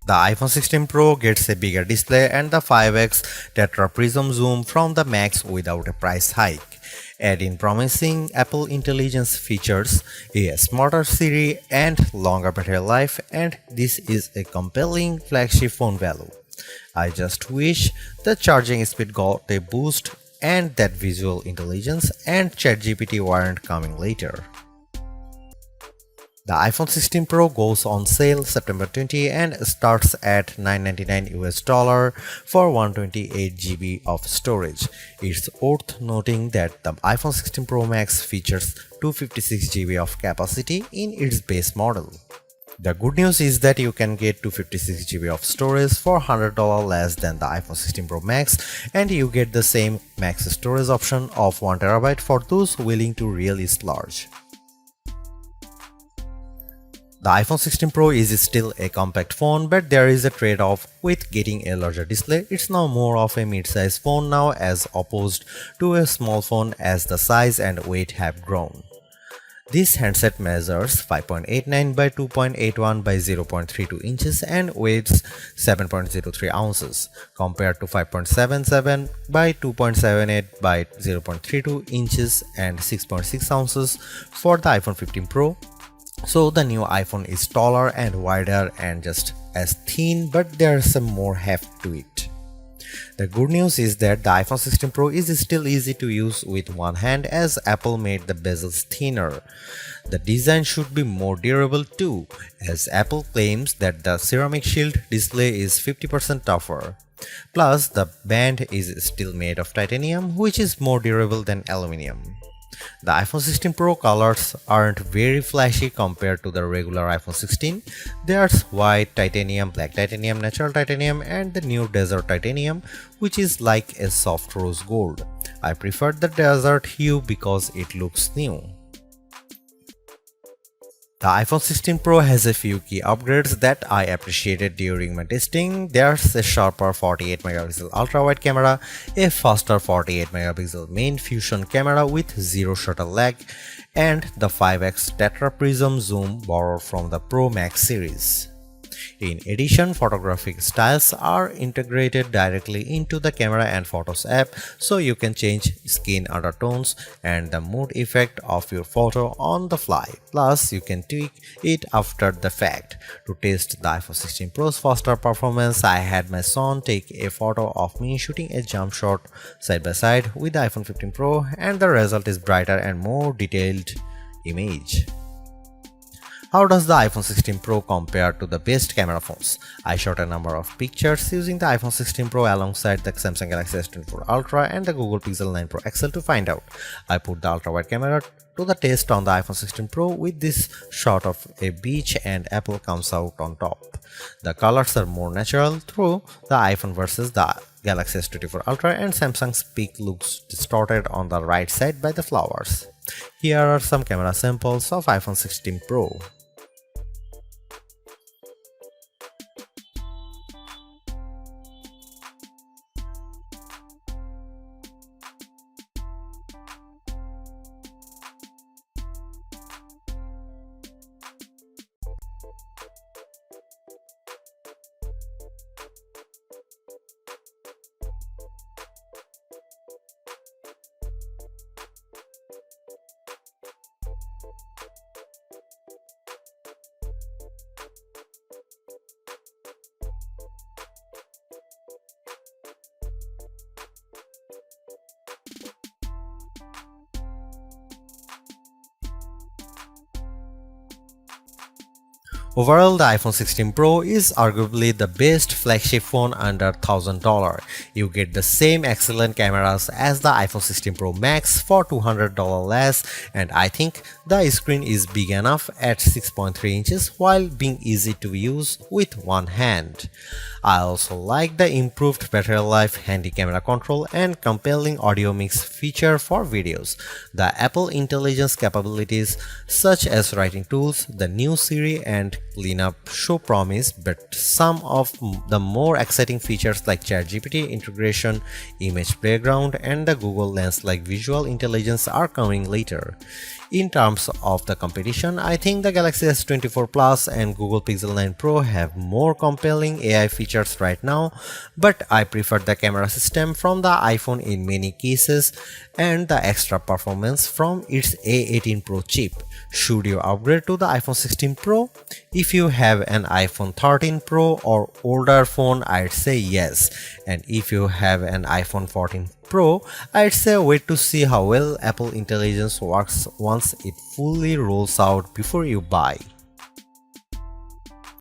The iPhone 16 Pro gets a bigger display and the 5x tetra prism zoom from the Max without a price hike. Add in promising Apple Intelligence features, a smarter Siri and longer battery life, and this is a compelling flagship phone value. I just wish the charging speed got a boost and that visual intelligence and ChatGPT weren't coming later. The iPhone 16 Pro goes on sale September 20 and starts at $999 for 128 GB of storage. It's worth noting that the iPhone 16 Pro Max features 256 GB of capacity in its base model. The good news is that you can get 256 GB of storage for $100 less than the iPhone 16 Pro Max, and you get the same max storage option of 1 TB for those willing to really splurge. The iPhone 16 Pro is still a compact phone, but there is a trade-off with getting a larger display. It's now more of a mid-size phone now as opposed to a small phone as the size and weight have grown. This handset measures 5.89 by 2.81 by 0.32 inches and weighs 7.03 ounces compared to 5.77 by 2.78 by 0.32 inches and 6.6 ounces for the iPhone 15 Pro. So the new iPhone is taller and wider and just as thin, but there's some more heft to it. The good news is that the iPhone 16 Pro is still easy to use with one hand as Apple made the bezels thinner. The design should be more durable too, as Apple claims that the ceramic shield display is 50% tougher. Plus, the band is still made of titanium, which is more durable than aluminum. The iPhone 16 Pro colors aren't very flashy compared to the regular iPhone 16. There's white titanium, black titanium, natural titanium, and the new desert titanium, which is like a soft rose gold. I prefer the desert hue because it looks new. The iPhone 16 Pro has a few key upgrades that I appreciated during my testing. There's a sharper 48MP ultra-wide camera, a faster 48MP main fusion camera with zero shutter lag, and the 5x tetra prism zoom borrowed from the Pro Max series. In addition, photographic styles are integrated directly into the Camera and Photos app, so you can change skin undertones and the mood effect of your photo on the fly. Plus, you can tweak it after the fact. To test the iPhone 16 Pro's faster performance, I had my son take a photo of me shooting a jump shot side by side with the iPhone 15 Pro, and the result is brighter and more detailed image. How does the iPhone 16 Pro compare to the best camera phones? I shot a number of pictures using the iPhone 16 Pro alongside the Samsung Galaxy S24 Ultra and the Google Pixel 9 Pro XL to find out. I put the ultra-wide camera to the test on the iPhone 16 Pro with this shot of a beach and Apple comes out on top. The colors are more natural through the iPhone versus the Galaxy S24 Ultra, and Samsung's peak looks distorted on the right side by the flowers. Here are some camera samples of iPhone 16 Pro. Overall, the iPhone 16 Pro is arguably the best flagship phone under $1,000. You get the same excellent cameras as the iPhone 16 Pro Max for $200 less, and I think the screen is big enough at 6.3 inches while being easy to use with one hand. I also like the improved battery life, handy camera control, and compelling audio mix feature for videos. The Apple Intelligence capabilities such as writing tools, the new Siri, and cleanup show promise, but some of the more exciting features like ChatGPT integration, image playground, and the Google Lens like visual intelligence are coming later. In terms of the competition, I think the Galaxy S24 Plus and Google Pixel 9 Pro have more compelling AI features right now, but I prefer the camera system from the iPhone in many cases and the extra performance from its A18 Pro chip. Should you upgrade to the iPhone 16 Pro? If you have an iPhone 13 Pro or older phone, I'd say yes. And if you have an iPhone 14 Pro, I'd say wait to see how well Apple Intelligence works once it fully rolls out before you buy.